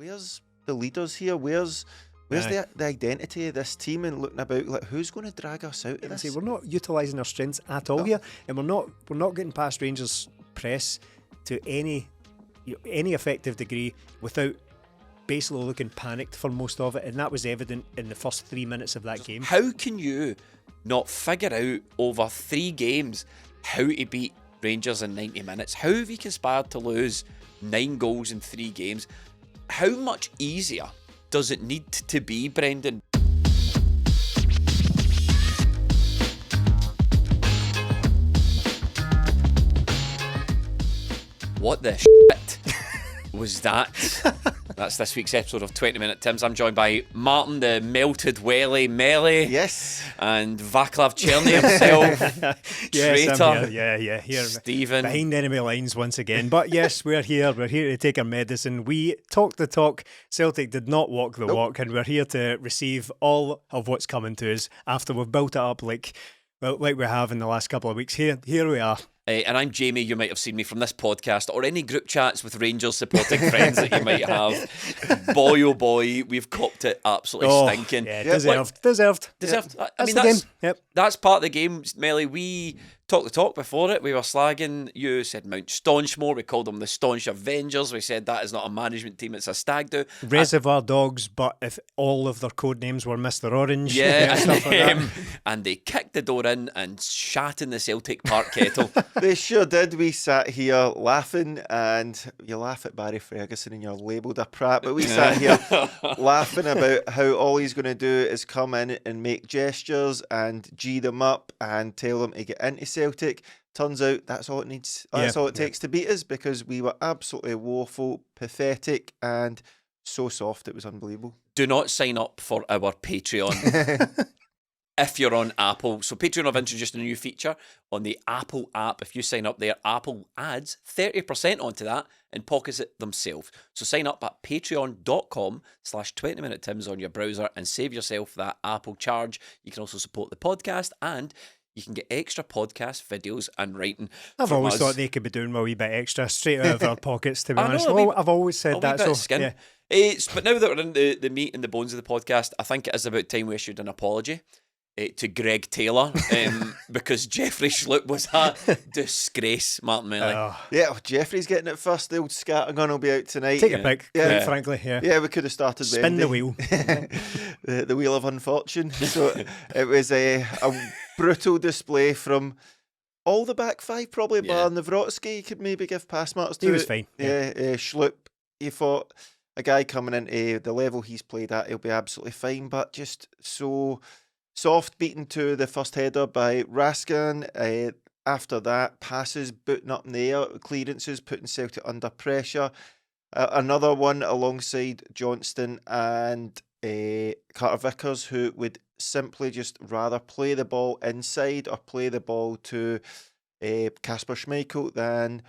where's the leaders here? Where's the identity of this team, and looking about like who's going to drag us out of this? We're not utilising our strengths at all here, and we're not getting past Rangers' press to any effective degree without basically looking panicked for most of it, and that was evident in the first 3 minutes of that game. How can you not figure out over 3 games how to beat Rangers in 90 minutes? How have you conspired to lose 9 goals in 3 games? How much easier does it need to be, Brendan? What the shit was that? That's this week's episode of 20 Minute Tims. I'm joined by Martin, the melted welly Melly. Yes. And Vaclav Cherny himself. Yes, Traitor. I'm here. Yeah, here. Stephen. Behind enemy lines once again. But yes, we're here. We're here to take our medicine. We talk the talk. Celtic did not walk the walk, and we're here to receive all of what's coming to us after we've built it up like we have in the last couple of weeks. Here we are. And I'm Jamie. You might have seen me from this podcast or any group chats with Rangers supporting friends that you might have. Boy, oh boy, we've copped it absolutely stinking. Yeah, deserved. Yep. I mean, the game. That's part of the game, Melly. We talked the talk before it. We were slagging. You said Mount Staunchmore. We called them the Staunch Avengers. We said that is not a management team, it's a stag do. Reservoir Dogs, but if all of their code names were Mr. Orange. Yeah, stuff like that. And they kicked the door in and shat in the Celtic Park kettle. They sure did. We sat here laughing, and you laugh at Barry Ferguson and you're labelled a prat, but we sat here laughing about how all he's going to do is come in and make gestures and G them up and tell them to get into Celtic. Turns out that's all it needs. That's all it takes to beat us, because we were absolutely woeful, pathetic, and so soft it was unbelievable. Do not sign up for our Patreon. If you're on Apple. So Patreon have introduced a new feature on the Apple app. If you sign up there, Apple adds 30% onto that and pockets it themselves. So sign up at patreon.com/20minutetims on your browser and save yourself that Apple charge. You can also support the podcast, and you can get extra podcast videos and writing. I've always thought they could be doing a wee bit extra straight out of their pockets, to be honest. I've always said that. So, skin. But now that we're in the meat and the bones of the podcast, I think it is about time we issued an apology to Greg Taylor, because Jeffrey Schlupp was a disgrace, Martin Melly. Yeah, Jeffrey's getting it first. The old scattergun will be out tonight. Take a pick, quite frankly. Yeah, we could have started with spin the wheel. the wheel of unfortune. So it was a brutal display from all the back five, probably, bar Nawrocki. You could maybe give pass marks to. He was fine. Schlupp, he thought a guy coming into the level he's played at, he'll be absolutely fine, but just so soft, beaten to the first header by Raskin. After that, passes booting up in the air, clearances, putting Celtic under pressure. Another one alongside Johnston and Carter Vickers, who would simply just rather play the ball inside or play the ball to Kasper Schmeichel than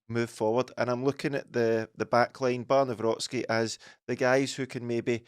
move forward. And I'm looking at the back line, bar Nawrocki, as the guys who can maybe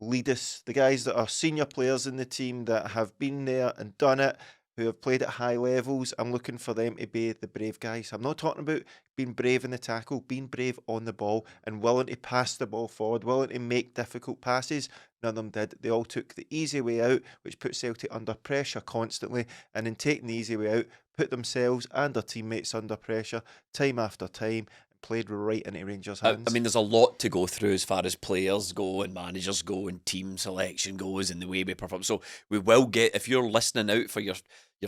lead us, the guys that are senior players in the team that have been there and done it, who have played at high levels. I'm looking for them to be the brave guys. I'm not talking about being brave in the tackle, being brave on the ball and willing to pass the ball forward, willing to make difficult passes. None of them did. They all took the easy way out, which put Celtic under pressure constantly, and in taking the easy way out, put themselves and their teammates under pressure time after time. Played right into Rangers' hands. I mean, there's a lot to go through as far as players go and managers go and team selection goes and the way we perform. So we will get, if you're listening out for your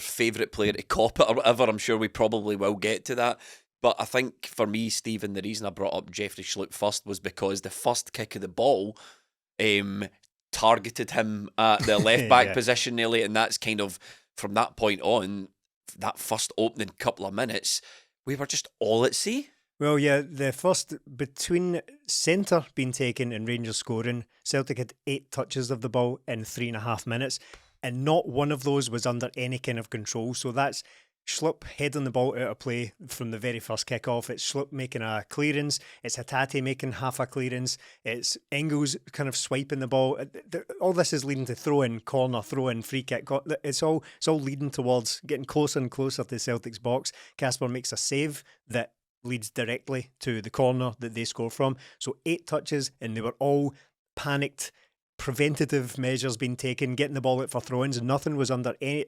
favourite player to cop it or whatever, I'm sure we probably will get to that. But I think for me, Stephen, the reason I brought up Jeffrey Schlupp first was because the first kick of the ball targeted him at the left back position nearly, and that's kind of, from that point on, that first opening couple of minutes, we were just all at sea. Well, yeah, the first, between centre being taken and Rangers scoring, Celtic had 8 touches of the ball in 3.5 minutes, and not one of those was under any kind of control. So that's Schlupp heading the ball out of play from the very first kick-off. It's Schlupp making a clearance. It's Hatate making half a clearance. It's Engels kind of swiping the ball. All this is leading to throw-in corner, throw-in free kick. It's all leading towards getting closer and closer to Celtic's box. Kasper makes a save that leads directly to the corner that they score from. So 8 touches, and they were all panicked, preventative measures being taken, getting the ball out for throw-ins, and nothing was under any...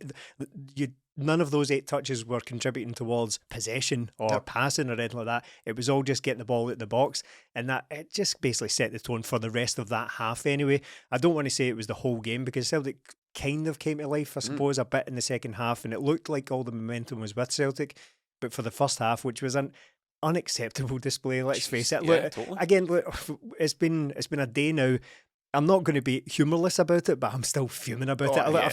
None of those 8 touches were contributing towards possession or passing or anything like that. It was all just getting the ball out the box, and that it just basically set the tone for the rest of that half anyway. I don't want to say it was the whole game, because Celtic kind of came to life, I suppose, a bit in the second half, and it looked like all the momentum was with Celtic. But for the first half, which was an unacceptable display, let's face it. Look, totally. Again, look, it's been a day now. I'm not going to be humorless about it, but I'm still fuming about it. Look,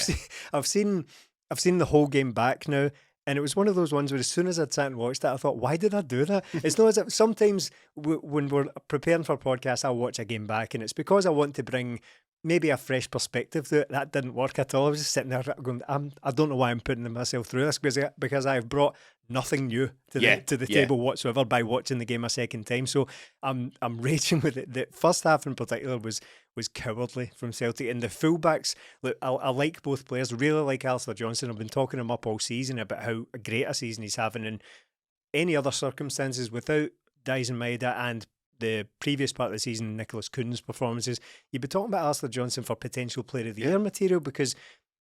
I've seen the whole game back now, and it was one of those ones where as soon as I'd sat and watched it, I thought, why did I do that? It's not as if sometimes when we're preparing for podcasts, I'll watch a game back, and it's because I want to bring maybe a fresh perspective to it. That didn't work at all. I was just sitting there going, I don't know why I'm putting myself through this, because I've brought nothing new to the table whatsoever by watching the game a second time. So I'm raging with it. The first half in particular was cowardly from Celtic, and the fullbacks, look, I like both players. Really like Alistair Johnston. I've been talking him up all season about how great a season he's having in any other circumstances without Dyson Maeda and the previous part of the season, Nicholas KUHN's performances. You'd be talking about Alistair Johnston for potential player of the year material, because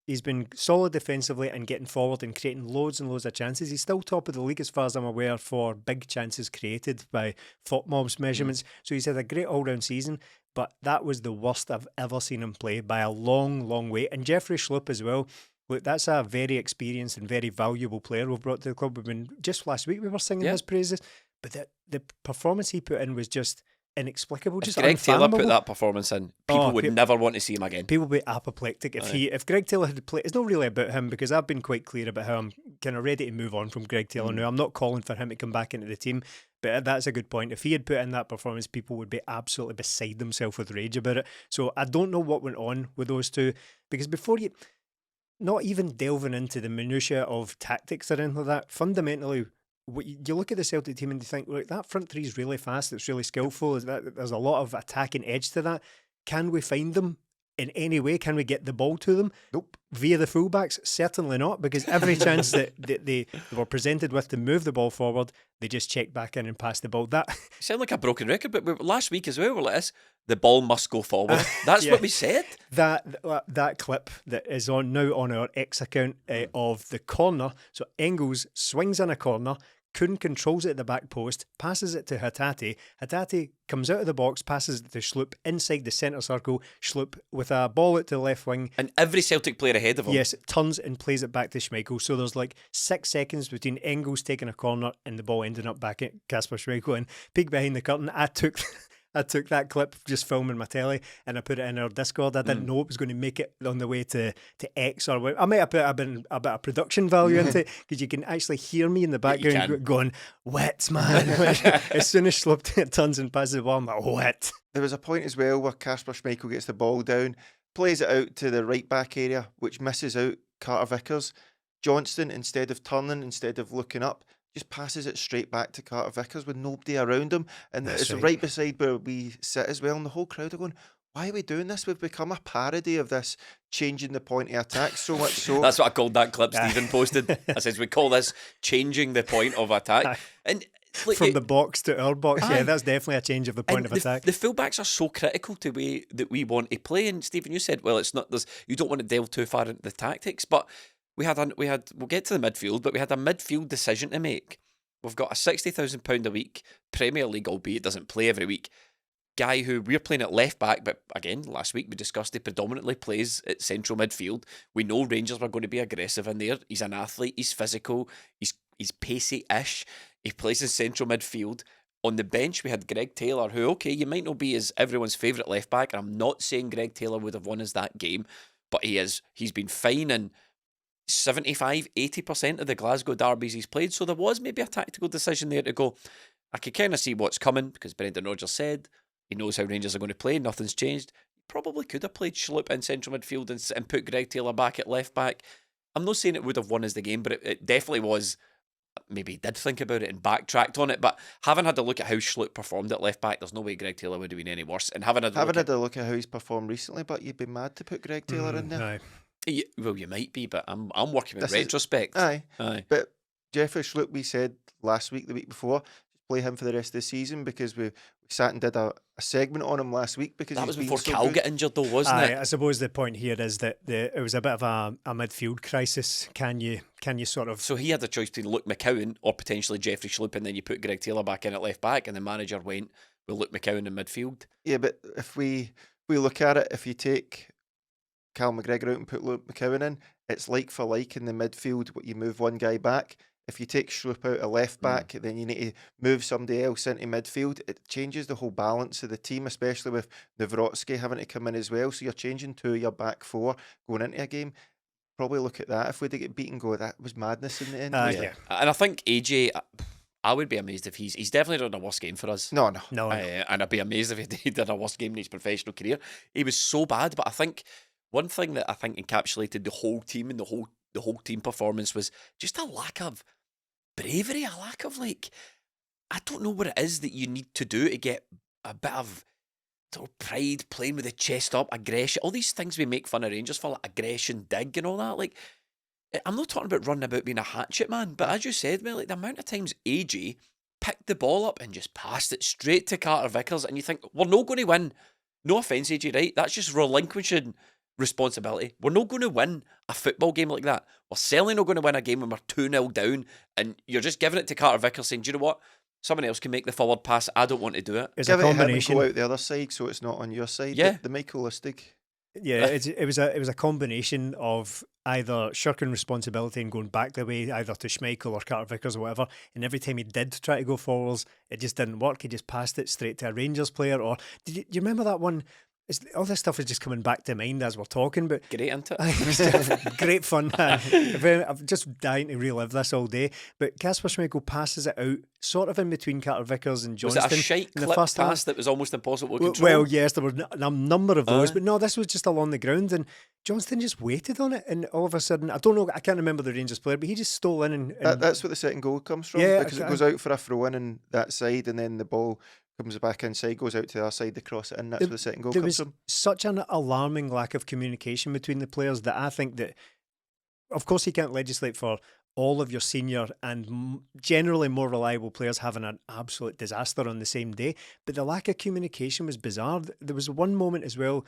he's been solid defensively and getting forward and creating loads and loads of chances. He's still top of the league as far as I'm aware for big chances created by FOTMOB's measurements. So he's had a great all-round season, but that was the worst I've ever seen him play by a long, long way. And Jeffrey Schlupp as well. Look, that's a very experienced and very valuable player we've brought to the club. Just last week we were singing his praises, but the performance he put in was just inexplicable. Just if Greg Taylor unfathomable. put that performance in, people would never want to see him again. People would be apoplectic if Greg Taylor had played. It's not really about him, because I've been quite clear about how I'm kind of ready to move on from Greg Taylor now. I'm not calling for him to come back into the team, but that's a good point. If he had put in that performance, people would be absolutely beside themselves with rage about it. So I don't know what went on with those two, because before you, not even delving into the minutiae of tactics or anything like that, fundamentally, you look at the Celtic team and you think, look, that front three is really fast, it's really skillful, there's a lot of attacking edge to that. Can we find them in any way? Can we get the ball to them? Nope. Via the fullbacks? Certainly not, because every chance that they were presented with to move the ball forward, they just checked back in and passed the ball. That You sound like a broken record, but last week as well, we're like this, the ball must go forward. That's what we said. That clip that is now on our X account of the corner. So Engels swings in a corner, KUHN controls it at the back post, passes it to Hatate. Hatate comes out of the box, passes it to Schlupp inside the centre circle. Schlupp with a ball out to the left wing. And every Celtic player ahead of him. Yes, turns and plays it back to Schmeichel. So there's like 6 seconds between Engels taking a corner and the ball ending up back at Kasper Schmeichel. And peek behind the curtain, I took that clip, just filming my telly, and I put it in our Discord. I didn't know it was going to make it on the way to X, or I might have put a bit of production value into it, because you can actually hear me in the background going, wet, man. As soon as Schlupp turns and passes the ball, I'm like, wet. There was a point as well where Kasper Schmeichel gets the ball down, plays it out to the right back area, which misses out Carter Vickers. Johnston, instead of turning, instead of looking up, just passes it straight back to Carter Vickers with nobody around him. And it's right beside where we sit as well. And the whole crowd are going, why are we doing this? We've become a parody of this, changing the point of attack so much so. That's what I called that clip Stephen posted. I says, we call this changing the point of attack. And like, from the box to our box, that's definitely a change of the point of attack. The fullbacks are so critical to the way that we want to play. And Stephen, you said, well, it's not. You don't want to delve too far into the tactics, but we'll get to the midfield, but we had a midfield decision to make. We've got a £60,000 a week Premier League, albeit doesn't play every week, guy who we're playing at left back, but again, last week we discussed he predominantly plays at central midfield. We know Rangers were going to be aggressive in there. He's an athlete, he's physical, he's pacey-ish. He plays in central midfield. On the bench, we had Greg Taylor, who, okay, you might not be as everyone's favourite left back, and I'm not saying Greg Taylor would have won us that game, but he's been fine in 75-80% of the Glasgow derbies he's played. So there was maybe a tactical decision there to go, I could kind of see what's coming, because Brendan Rodgers said he knows how Rangers are going to play, nothing's changed. He probably could have played Schlupp in central midfield and put Greg Taylor back at left back. I'm not saying it would have won us the game, but it definitely was. Maybe he did think about it and backtracked on it, but having had a look at how Schlupp performed at left back, there's no way Greg Taylor would have been any worse. And having had a look at how he's performed recently, but you'd be mad to put Greg Taylor in there. Well, you might be, but I'm working with retrospect. Aye. But Jeffrey Schlupp, we said last week, the week before, play him for the rest of the season, because we sat and did a segment on him last week because That he's was been before so Cal good. got injured, though, wasn't Aye, it? I suppose the point here is that it was a bit of a midfield crisis. Can you sort of... So he had a choice between Luke McCowan or potentially Jeffrey Schlupp, and then you put Greg Taylor back in at left back, and the manager went with Luke McCowan in midfield. Yeah, but if we look at it, if you take Cal McGregor out and put Luke McCowan in, it's like for like in the midfield. What you move one guy back. If you take Schlupp out of left back, then you need to move somebody else into midfield. It changes the whole balance of the team, especially with Nawrocki having to come in as well. So you're changing two of your back four going into a game. Probably look at that. If we did get beaten, go, that was madness in the end. yeah. And I think AJ, I would be amazed if he's definitely done a worse game for us. No. And I'd be amazed if he did a worse game in his professional career. He was so bad, but I think one thing that I think encapsulated the whole team and the whole team performance was just a lack of bravery, a lack of, like, I don't know what it is that you need to do to get a bit of sort of pride, playing with the chest up, aggression, all these things we make fun of Rangers for, like aggression, dig and all that. Like, I'm not talking about running about being a hatchet man, but as you said, man, like the amount of times AJ picked the ball up and just passed it straight to Carter Vickers, and you think, we're not going to win. No offence, AJ, right? That's just relinquishing responsibility. We're not going to win a football game like that. We're certainly not going to win a game when we're 2-0 down, and you're just giving it to Carter Vickers saying, do you know what? Someone else can make the forward pass. I don't want to do it. It's Give a it to him and combination. go out the other side so it's not on your side. Yeah. The Michaelistic. Yeah, it was a combination of either shirking responsibility and going back the way either to Schmeichel or Carter Vickers or whatever, and every time he did try to go forwards, it just didn't work. He just passed it straight to a Rangers player. Or do you remember that one? All this stuff is just coming back to mind as we're talking, but Great, isn't it? it was just great fun. I'm just dying to relive this all day. But Kasper Schmeichel passes it out, sort of in between Carter Vickers and Was Johnston. it a shite in the clip first half. pass that was almost impossible to control? Well, yes, there were a number of those, but no, this was just along the ground, and Johnston just waited on it, and all of a sudden, I can't remember the Rangers player, but he just stole in and That's where the second goal comes from. Yeah, because it goes out for a throw in on that side, and then the ball comes back inside, goes out to the other side, they cross it in. That's where the second goal there comes was from. such an alarming lack of communication between the players that I think that, of course, you can't legislate for all of your senior and generally more reliable players having an absolute disaster on the same day, but the lack of communication was bizarre. There was one moment as well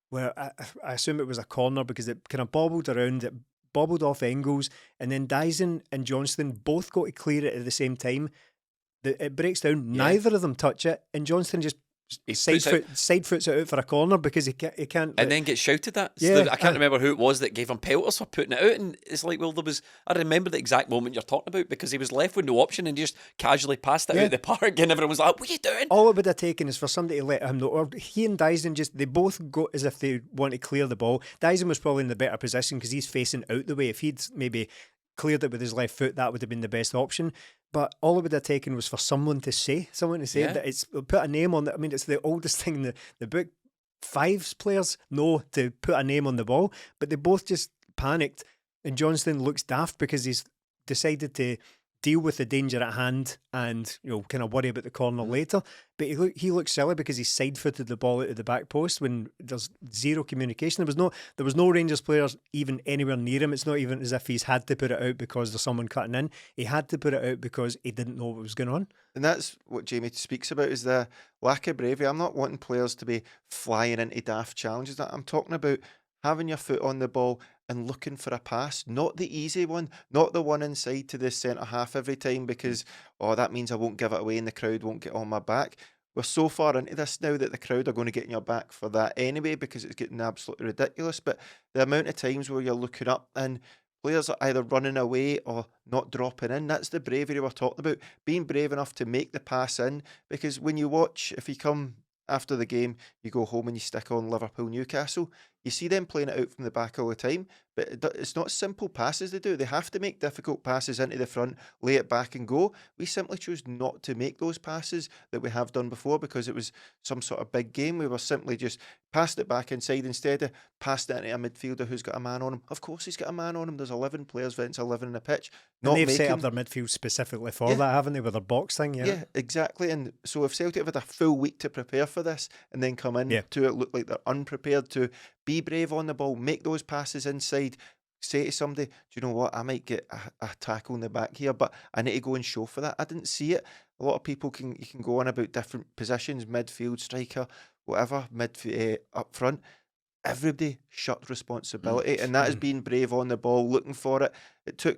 where I assume it was a corner because it kind of bobbled around, it bobbled off Engels, and then Dyson and Johnston both got to clear it at the same time. It breaks down, neither of them touch it, and Johnston just side foots it out for a corner because he can't. And then gets shouted at. So Yeah, I can't remember who it was that gave him pelters for putting it out. And it's like, well, I remember the exact moment you're talking about because he was left with no option and he just casually passed it out the park, and everyone was like, what are you doing? All it would have taken is for somebody to let him know. Or he and Dyson they both go as if they want to clear the ball. Dyson was probably in the better position because he's facing out the way. If he'd maybe cleared it with his left foot, that would have been the best option. But all it would have taken was for someone to say that it's put a name on it. I mean, it's the oldest thing in the book. Fives players know to put a name on the ball, but they both just panicked. And Johnston looks daft because he's decided to deal with the danger at hand and kind of worry about the corner later. But he looks silly because he side-footed the ball out of the back post when there's zero communication. There was no Rangers players even anywhere near him. It's not even as if he's had to put it out because there's someone cutting in. He had to put it out because he didn't know what was going on. And that's what Jamie speaks about, is the lack of bravery. I'm not wanting players to be flying into daft challenges. I'm talking about having your foot on the ball and looking for a pass, not the easy one, not the one inside to the centre half every time because, that means I won't give it away and the crowd won't get on my back. We're so far into this now that the crowd are going to get in your back for that anyway because it's getting absolutely ridiculous. But the amount of times where you're looking up and players are either running away or not dropping in, that's the bravery we're talking about. Being brave enough to make the pass in, because when you watch, if you come after the game, you go home and you stick on Liverpool Newcastle, you see them playing it out from the back all the time, but it's not simple passes they do. They have to make difficult passes into the front, lay it back and go. We simply choose not to make those passes that we have done before because it was some sort of big game. We were simply just passed it back inside instead of passed it into a midfielder who's got a man on him. Of course he's got a man on him. There's 11 players, Vince, 11 in the pitch. And they've set up their midfield specifically for that, haven't they, with their box thing? Yeah, exactly. And so if Celtic have had a full week to prepare for this and then come in to it look like they're unprepared, to be brave on the ball, make those passes inside, say to somebody, do you know what, I might get a tackle in the back here, but I need to go and show for that. I didn't see it. a lot of people you can go on about different positions, midfield, striker, whatever, up front. Everybody shut responsibility, and that is being brave on the ball, looking for it. It took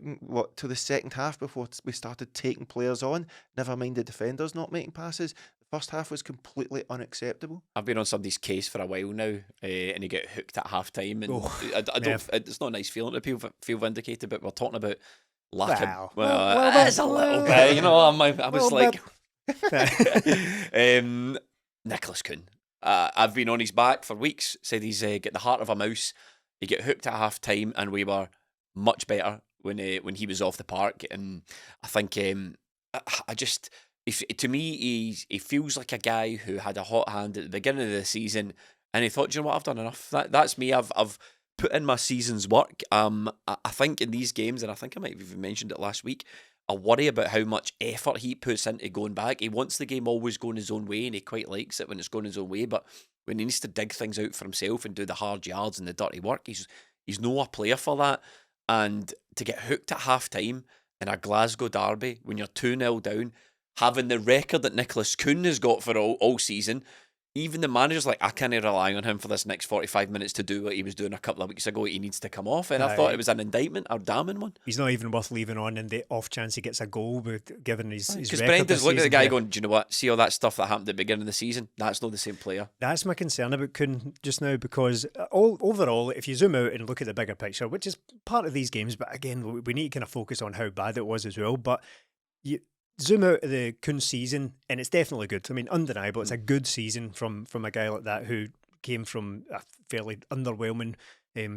to the second half before we started taking players on. Never mind the defenders not making passes. The first half was completely unacceptable. I've been on somebody's case for a while now, and you get hooked at half time, and I don't. It's not a nice feeling to feel vindicated, but we're talking about lack of. Well, that's a little bit, you know. I was like, Nicholas KUHN. I've been on his back for weeks, said he's got the heart of a mouse. He get hooked at half time, and we were much better when he was off the park. And I think to me, he feels like a guy who had a hot hand at the beginning of the season, and he thought, you know what, I've done enough. That's me. I've put in my season's work. I think in these games, and I think I might have even mentioned it last week, I worry about how much effort he puts into going back. He wants the game always going his own way, and he quite likes it when it's going his own way. But when he needs to dig things out for himself and do the hard yards and the dirty work, he's no a player for that. And to get hooked at half time in a Glasgow derby when you're 2-0 down, having the record that Nicholas KUHN has got for all season, even the manager's like, I can't rely on him for this next 45 minutes to do what he was doing a couple of weeks ago. He needs to come off. And I thought it was an indictment, or damning one. He's not even worth leaving on in the off chance he gets a goal, given his record. Because Brendan's looking at the guy going, do you know what? See all that stuff that happened at the beginning of the season? That's not the same player. That's my concern about KUHN just now, because overall, if you zoom out and look at the bigger picture, which is part of these games, but again, we need to kind of focus on how bad it was as well. But you zoom out of the KUHN season, and it's definitely good. I mean, undeniable. It's a good season from a guy like that who came from a fairly underwhelming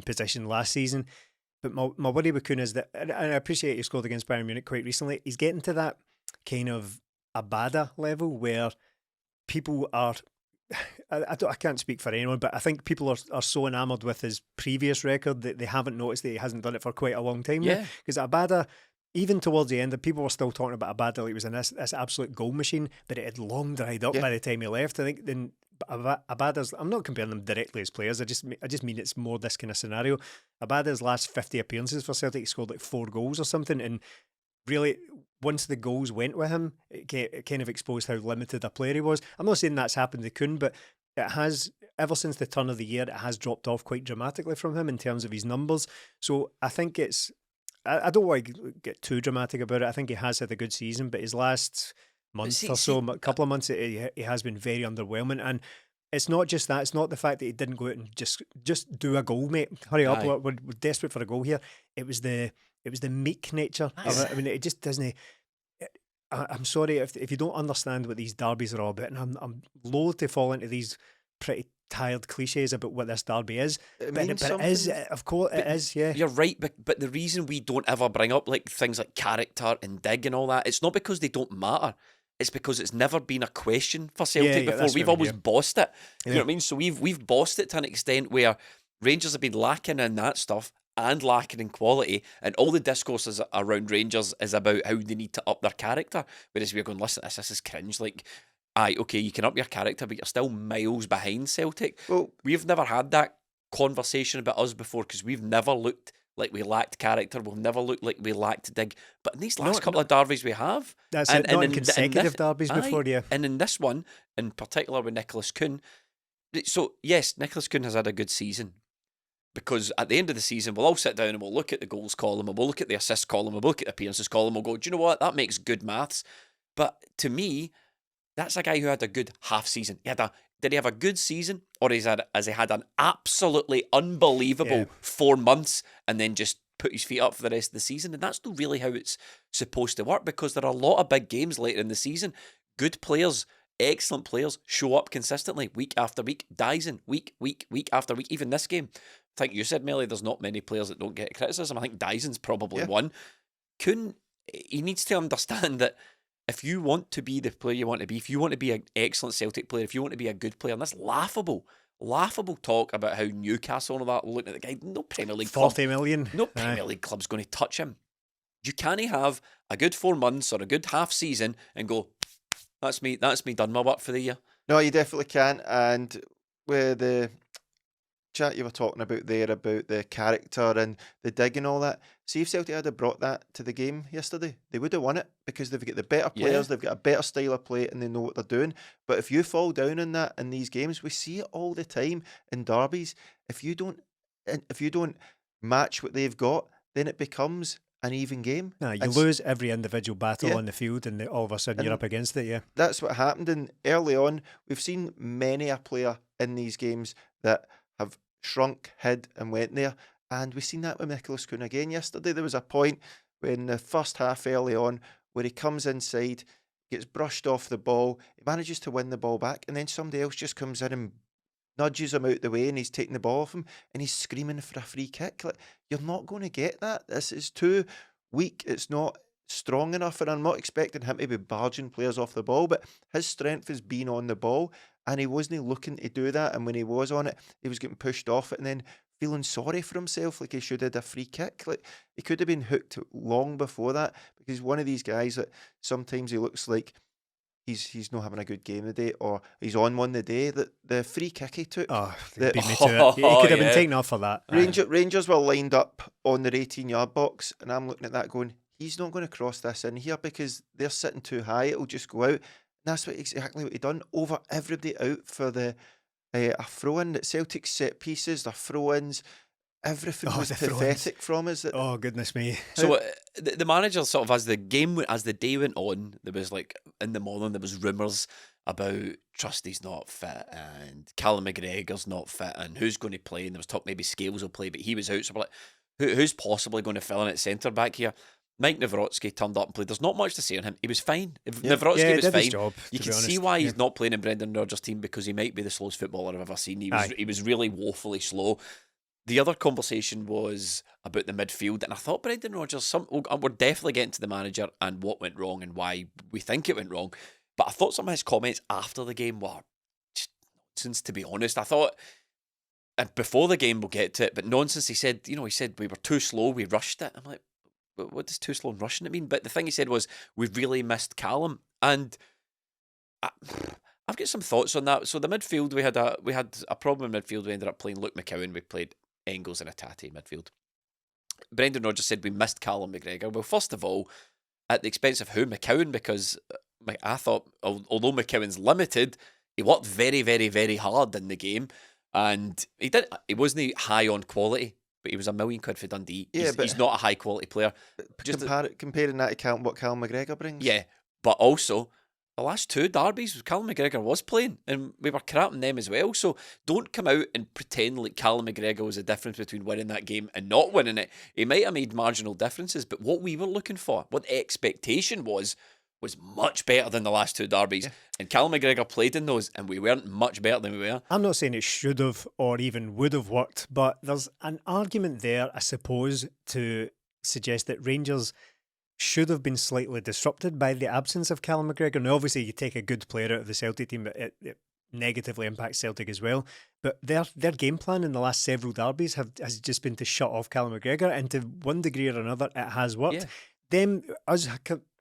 position last season. But my worry with KUHN is that, and I appreciate he scored against Bayern Munich quite recently, he's getting to that kind of Abada level where people are, I can't speak for anyone, but I think people are so enamoured with his previous record that they haven't noticed that he hasn't done it for quite a long time now. Because Abada, even towards the end, people were still talking about Abada like he was in this absolute goal machine, but it had long dried up by the time he left. I think then Abada's, I'm not comparing them directly as players, I just mean it's more this kind of scenario. Abada's last 50 appearances for Celtic, he scored like 4 goals or something, and really, once the goals went with him, it kind of exposed how limited a player he was. I'm not saying that's happened to KUHN, but it has, ever since the turn of the year, it has dropped off quite dramatically from him in terms of his numbers. So I think I don't want to get too dramatic about it. I think he has had a good season, but his last month or so, a couple of months, he has been very underwhelming. And it's not just that. It's not the fact that he didn't go out and just do a goal, mate. Hurry up, we're desperate for a goal here. It was the meek nature of it. I mean, it just doesn't. I'm sorry if you don't understand what these derbies are all about, and I'm loath to fall into these pretty tired cliches about what this derby is, but it is, of course, it is. Yeah, you're right. But the reason we don't ever bring up like things like character and dig and all that, it's not because they don't matter. It's because it's never been a question for Celtic before. We've always bossed it. You know what I mean? So we've bossed it to an extent where Rangers have been lacking in that stuff and lacking in quality, and all the discourses around Rangers is about how they need to up their character. Whereas we're going, listen, this is cringe. Like, aye, okay, you can up your character, but you're still miles behind Celtic. Well, we've never had that conversation about us before because we've never looked like we lacked character. We've never looked like we lacked dig. But in these last couple of derbies we have. That's it, not in consecutive derbies before, And in this one, in particular with Nicholas KUHN. So, yes, Nicholas KUHN has had a good season. Because at the end of the season, we'll all sit down and we'll look at the goals column and we'll look at the assist column and we'll look at the appearances column. We'll go, do you know what? That makes good maths. But to me, that's a guy who had a good half season. Did he have a good season, or has he had an absolutely unbelievable 4 months and then just put his feet up for the rest of the season? And that's not really how it's supposed to work, because there are a lot of big games later in the season. Good players, excellent players show up consistently week after week. Dyson, week after week. Even this game, I think you said, Melly, there's not many players that don't get criticism. I think Dyson's probably one. KUHN, he needs to understand that if you want to be the player you want to be, if you want to be an excellent Celtic player, if you want to be a good player, and that's laughable talk about how Newcastle and all that, looking at the guy, no Premier League 40 million. No Premier League club's going to touch him. You can't have a good 4 months or a good half season and go, that's me done my work for the year. No, you definitely can. And with chat you were talking about there about the character and the dig and all that. See if Celtic had brought that to the game yesterday, they would have won it because they've got the better players, they've got a better style of play, and they know what they're doing. But if you fall down in that in these games, we see it all the time in derbies. If you don't match what they've got, then it becomes an even game. No, you lose every individual battle on the field, and all of a sudden you're up against it. Yeah, that's what happened. And early on, we've seen many a player in these games that have shrunk, hid, and went there. And we've seen that with Nicholas KUHN again yesterday. There was a point in the first half early on where he comes inside, gets brushed off the ball, he manages to win the ball back, and then somebody else just comes in and nudges him out the way, and he's taking the ball off him, and he's screaming for a free kick. Like, you're not going to get that. This is too weak. It's not strong enough, and I'm not expecting him to be barging players off the ball, but his strength has been on the ball, and he wasn't looking to do that. And when he was on it, he was getting pushed off it, and then feeling sorry for himself, like he should have had a free kick. Like, he could have been hooked long before that, because he's one of these guys that sometimes he looks like he's not having a good game today, or he's on one the day. That the free kick he took, beat me to it. He could have been taken off for that. Rangers were lined up on their 18-yard box, and I'm looking at that going, he's not going to cross this in here because they're sitting too high. It'll just go out. And that's exactly what he done. Over everybody out for a throw-in. At Celtic set pieces, their throw-ins, everything was pathetic from us. Oh, goodness me. So the manager sort of, as the day went on, there was like, in the morning, there was rumours about Trusty's not fit and Callum McGregor's not fit and who's going to play, and there was talk maybe Scales will play, but he was out. So we're like, who's possibly going to fill in at centre back here? Mike Nawrocki turned up and played. There's not much to say on him. He was fine. Nawrocki was fine. Job, you can see why he's not playing in Brendan Rodgers' team, because he might be the slowest footballer I've ever seen. He was really woefully slow. The other conversation was about the midfield, and I thought Brendan Rodgers, we're definitely getting to the manager and what went wrong and why we think it went wrong, but I thought some of his comments after the game were just nonsense, to be honest. I thought, and before the game we'll get to it, but nonsense. He said we were too slow, we rushed it. I'm like, what does too slow and rushing it mean? But the thing he said was, we really missed Callum, and I've got some thoughts on that. So the midfield, we had a problem in midfield. We ended up playing Luke McCowan. We played Engels and Atati midfield. Brendan Rodgers said we missed Callum McGregor. Well, first of all, at the expense of who? McCowan, because I thought, although McCowan's limited, he worked very, very, very hard in the game, and he wasn't high on quality, but he was £1 million for Dundee. He's not a high quality player. Just comparing that to what Callum McGregor brings. Yeah, but also the last two derbies, Callum McGregor was playing, and we were crapping them as well. So don't come out and pretend like Callum McGregor was the difference between winning that game and not winning it. He might have made marginal differences, but what we were looking for, what the expectation was much better than the last two derbies. Yeah. And Callum McGregor played in those, and we weren't much better than we were. I'm not saying it should have or even would have worked, but there's an argument there, I suppose, to suggest that Rangers should have been slightly disrupted by the absence of Callum McGregor. Now, obviously, you take a good player out of the Celtic team, but it negatively impacts Celtic as well. But their game plan in the last several derbies has just been to shut off Callum McGregor, and to one degree or another, it has worked. Yeah. Us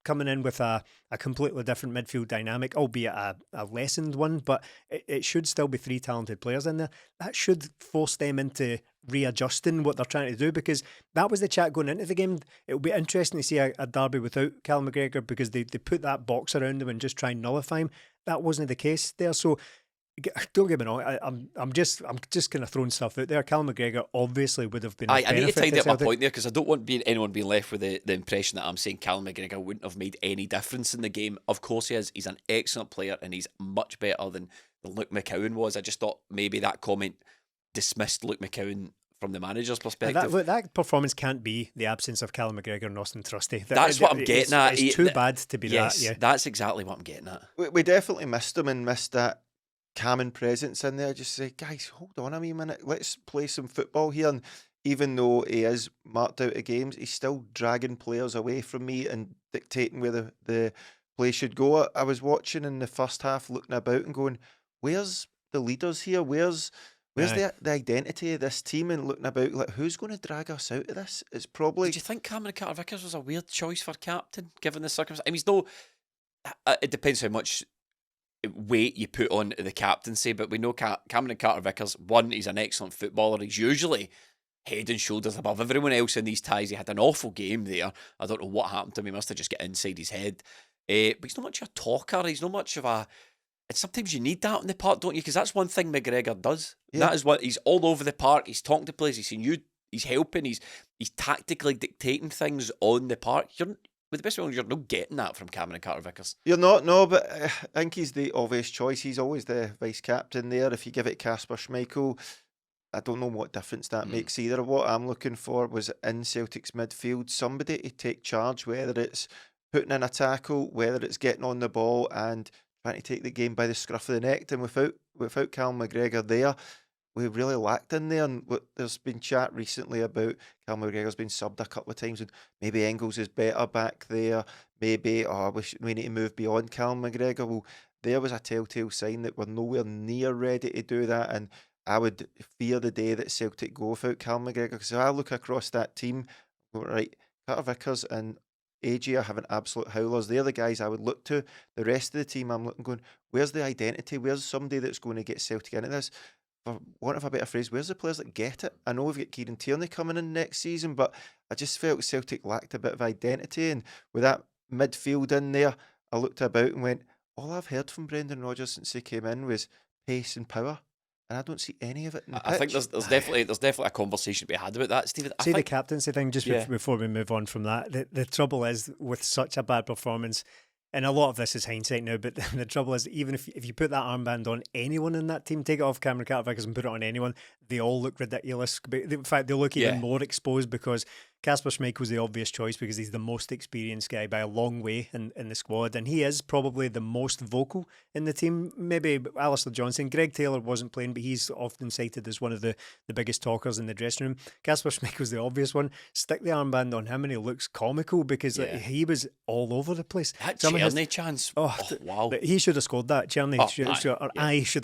coming in with a completely different midfield dynamic, albeit a lessened one, but it should still be three talented players in there. That should force them into readjusting what they're trying to do, because that was the chat going into the game. It'll be interesting to see a derby without Callum McGregor, because they put that box around him and just try and nullify him. That wasn't the case there. So don't get me wrong, I'm just kind of throwing stuff out there. Callum McGregor obviously would have been. I need to tidy up my point there, because I don't want anyone being left with the impression that I'm saying Callum McGregor wouldn't have made any difference in the game. Of course he is. He's an excellent player, and he's much better than Luke McCowan was. I just thought maybe that comment dismissed Luke McCowan from the manager's perspective. That performance can't be the absence of Callum McGregor and Austin Trusty. That's what I'm getting at. It's too bad to be that. Yeah, that's exactly what I'm getting at. We definitely missed him, and missed that calming presence in there. Just say, guys, hold on a wee minute, let's play some football here. And even though he is marked out of games, he's still dragging players away from me and dictating where the play should go. I was watching in the first half, looking about and going, where's the leaders here? Where's the identity of this team? And looking about, like, who's going to drag us out of this? It's probably... Did you think Cameron Carter-Vickers was a weird choice for captain, given the circumstances? I mean, it depends how much weight you put on the captaincy, but we know Cameron Carter-Vickers, one, he's an excellent footballer. He's usually head and shoulders above everyone else in these ties. He had an awful game there. I don't know what happened to him. He must have just got inside his head. But he's not much of a talker. He's not much of a... And sometimes you need that on the park, don't you? Because that's one thing McGregor does. Yeah. That is what he's all over the park. He's talking to players. He's seen you. He's helping. He's tactically dictating things on the park. With the best one, you're not getting that from Cameron Carter-Vickers. You're not, no, but I think he's the obvious choice. He's always the vice captain there. If you give it Kasper Schmeichel, I don't know what difference that makes either. What I'm looking for was in Celtic's midfield, somebody to take charge, whether it's putting in a tackle, whether it's getting on the ball and trying to take the game by the scruff of the neck. And without Cal McGregor there, we really lacked in there. And there's been chat recently about Cal McGregor's been subbed a couple of times, and maybe Engels is better back there. Maybe we need to move beyond Cal McGregor. Well, there was a telltale sign that we're nowhere near ready to do that, and I would fear the day that Celtic go without Cal McGregor, because if I look across that team, right, Carter-Vickers and AJ are having absolute howlers. They're the guys I would look to. The rest of the team, I'm looking going, where's the identity? Where's somebody that's going to get Celtic into this? For want of a better phrase, where's the players that get it? I know we've got Kieran Tierney coming in next season, but I just felt Celtic lacked a bit of identity. And with that midfield in there, I looked about and went, all I've heard from Brendan Rodgers since he came in was pace and power. And I don't see any of it in the pitch. I think there's definitely a conversation to be had about that, Stephen. See, the captaincy thing, just before we move on from that, the trouble is with such a bad performance, and a lot of this is hindsight now, but the trouble is, even if you put that armband on anyone in that team, take it off Cameron Carter-Vickers and put it on anyone, they all look ridiculous. In fact, they look even more exposed, because Kasper Schmeichel's the obvious choice because he's the most experienced guy by a long way in the squad, and he is probably the most vocal in the team. Maybe Alistair Johnston. Greg Taylor wasn't playing, but he's often cited as one of the biggest talkers in the dressing room. Kasper Schmeichel's the obvious one. Stick the armband on him and he looks comical, because he was all over the place. That Tierney chance. Wow. He should have scored that. Tierney I should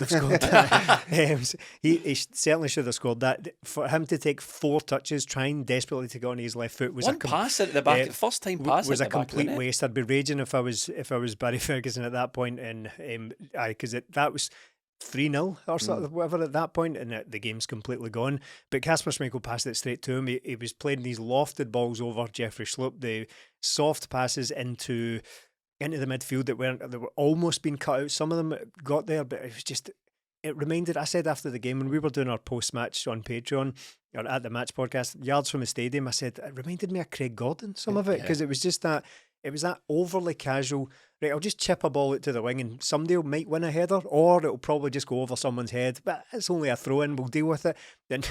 have scored that. He certainly should have scored that. For him to take 4 touches, trying desperately to get on his left foot, was one pass at the back. First time pass was at a the back complete waste. I'd be raging if I was Barry Ferguson at that point, and because that was 3-0 or something, whatever at that point, and the game's completely gone. But Kasper Schmeichel passed it straight to him. He was playing these lofted balls over Jeffrey Schlupp, the soft passes into the midfield that were almost being cut out. Some of them got there, but it was just. It reminded, I said after the game when we were doing our post-match on Patreon, or at the Match podcast, yards from the stadium, I said it reminded me of Craig Gordon, some of it, because it was just that, it was that overly casual, right, I'll just chip a ball out to the wing and somebody might win a header, or it'll probably just go over someone's head, but it's only a throw-in, we'll deal with it. Then,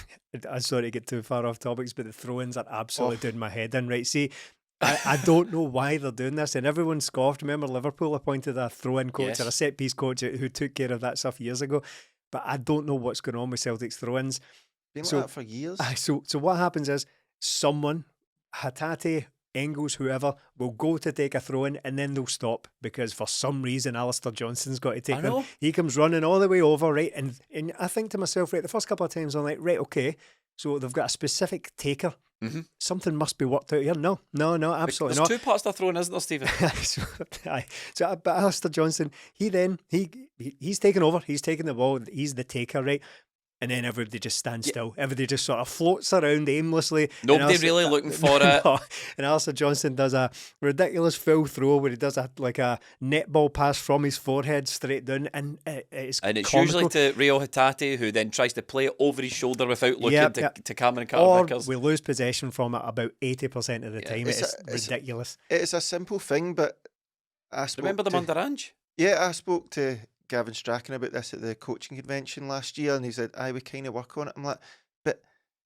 I'm sorry to get too far off topics, but the throw-ins are absolutely doing my head in, right? See, I don't know why they're doing this, and everyone scoffed. Remember, Liverpool appointed a throw-in coach or a set-piece coach who took care of that stuff years ago. But I don't know what's going on with Celtic's throw-ins. Been like that for years. So what happens is someone, Hatate, Engels, whoever, will go to take a throw-in and then they'll stop because for some reason Alistair Johnston's got to take them. He comes running all the way over, right? And I think to myself, right, the first couple of times I'm like, right, okay, so they've got a specific taker. Mm-hmm. Something must be worked out here. No, absolutely not. There's 2 parts to throw in, isn't there, Stephen? But Alistair Johnston, he's taken over. He's taken the ball. He's the taker, right? And then everybody just stands still. Everybody just sort of floats around aimlessly. Nobody really looking for it. No. And Alistair Johnston does a ridiculous full throw where he does a netball pass from his forehead straight down, and it's comical. Usually to Rio Hatate, who then tries to play it over his shoulder without looking to Cameron Carter-Vickers. Or we lose possession from it about 80% of the time. It's ridiculous. It's a simple thing, but remember them under Ange? Yeah, I spoke to Gavin Strachan about this at the coaching convention last year, and he said, we kind of work on it. I'm like, but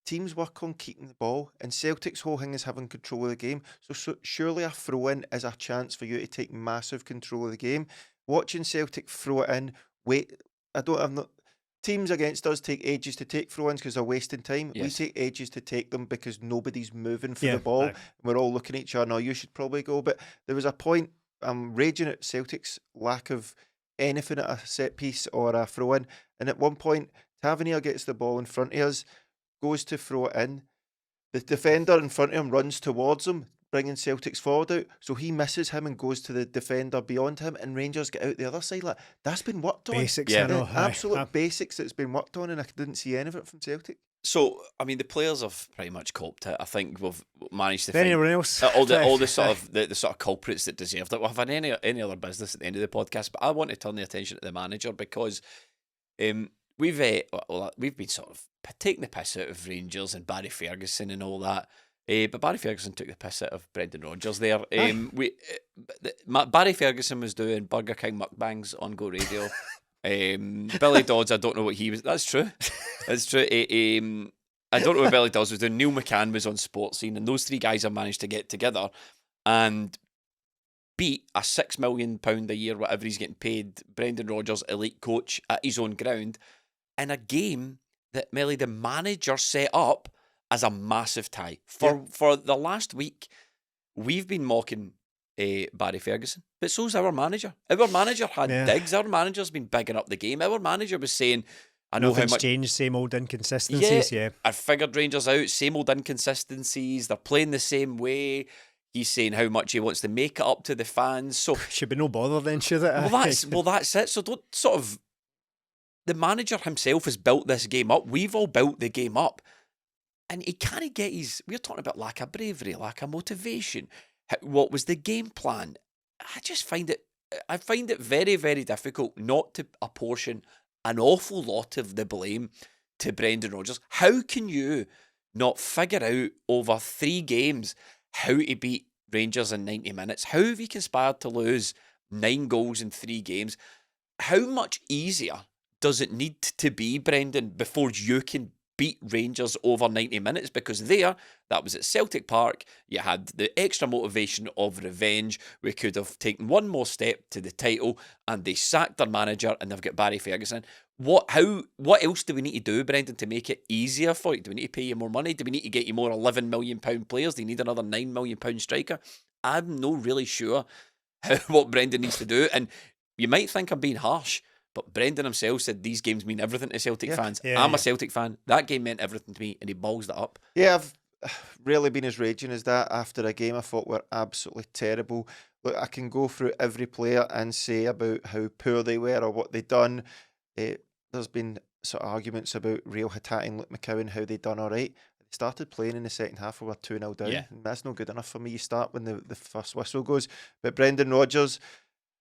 teams work on keeping the ball, and Celtic's whole thing is having control of the game, so surely a throw-in is a chance for you to take massive control of the game. Watching Celtic throw it in, teams against us take ages to take throw-ins because they're wasting time. Yes. We take ages to take them because nobody's moving for the ball, and we're all looking at each other, no, you should probably go. But there was a point, I'm raging at Celtic's lack of anything at a set piece or a throw in, and at one point Tavernier gets the ball in front of us, goes to throw it in, the defender in front of him runs towards him, bringing Celtic's forward out, so he misses him and goes to the defender beyond him, and Rangers get out the other side. Like, that's been worked on. Basics, Yeah. I know. Absolute basics that's been worked on, and I didn't see any of it from Celtic. So, I mean, the players have pretty much coped it. I think we've managed to If anyone else, all the sort of the sort of culprits that deserved it. We'll have any other business at the end of the podcast, but I want to turn the attention to the manager because we've been sort of taking the piss out of Rangers and Barry Ferguson and all that. But Barry Ferguson took the piss out of Brendan Rodgers there. Barry Ferguson was doing Burger King mukbangs on Go Radio. Billy Dodds, I don't know what he was. That's true. That's true. I don't know what Billy Dodds was doing. Neil McCann was on Sports Scene, and those three guys have managed to get together and beat a £6 million a year, whatever he's getting paid, Brendan Rodgers, elite coach, at his own ground, in a game that Melly, the manager, set up as a massive tie. For the last week, we've been mocking Barry Ferguson, but so's our manager. Our manager had digs. Our manager's been bigging up the game. Our manager was saying, I know nothing's how much changed, same old inconsistencies. Yeah, I figured Rangers out, same old inconsistencies. They're playing the same way. He's saying how much he wants to make it up to the fans. So should be no bother then, should it? well, that's it. So don't sort of. The manager himself has built this game up. We've all built the game up, and he can't get his. We're talking about lack of bravery, lack of motivation. What was the game plan? I find it very, very difficult not to apportion an awful lot of the blame to Brendan Rodgers. How can you not figure out over 3 games how to beat Rangers in 90 minutes? How have you conspired to lose 9 goals in 3 games? How much easier does it need to be, Brendan, before you can beat Rangers over 90 minutes? Because that was at Celtic Park. You had the extra motivation of revenge. We could have taken one more step to the title, and they sacked their manager, and they've got Barry Ferguson. What else do we need to do, Brendan, to make it easier for you? Do we need to pay you more money? Do we need to get you more £11 million players? Do you need another £9 million striker? I'm not really sure what Brendan needs to do. And you might think I'm being harsh, but Brendan himself said these games mean everything to Celtic fans. I'm a Celtic fan. That game meant everything to me, and he balls it up. Yeah, I've really been as raging as that after a game I thought were absolutely terrible. Look, I can go through every player and say about how poor they were or what they'd done. There's been sort of arguments about Real Hatate and Luke McCowan, how they done all right. They started playing in the second half, we were 2-0 down. Yeah. And that's no good enough for me. You start when the first whistle goes. But Brendan Rodgers,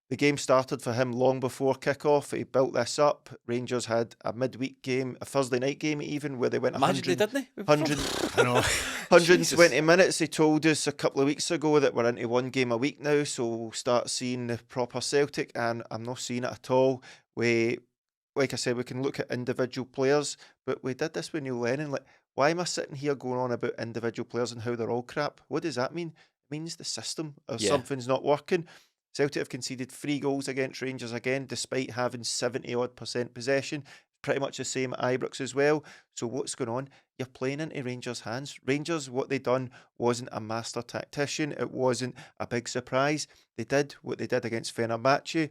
the game started for him long before kick-off. He built this up. Rangers had a midweek game, a Thursday night game even, where they went 120 minutes. They told us a couple of weeks ago that we're into 1 game a week now, so we'll start seeing the proper Celtic, and I'm not seeing it at all. Like I said, we can look at individual players, but we did this with Neil Lennon. Like, why am I sitting here going on about individual players and how they're all crap? What does that mean? It means the system or something's not working. Celtic have conceded 3 goals against Rangers again, despite having 70-odd% possession. Pretty much the same at Ibrox as well. So what's going on? You're playing into Rangers' hands. Rangers, what they done wasn't a master tactician. It wasn't a big surprise. They did what they did against Fenerbahce.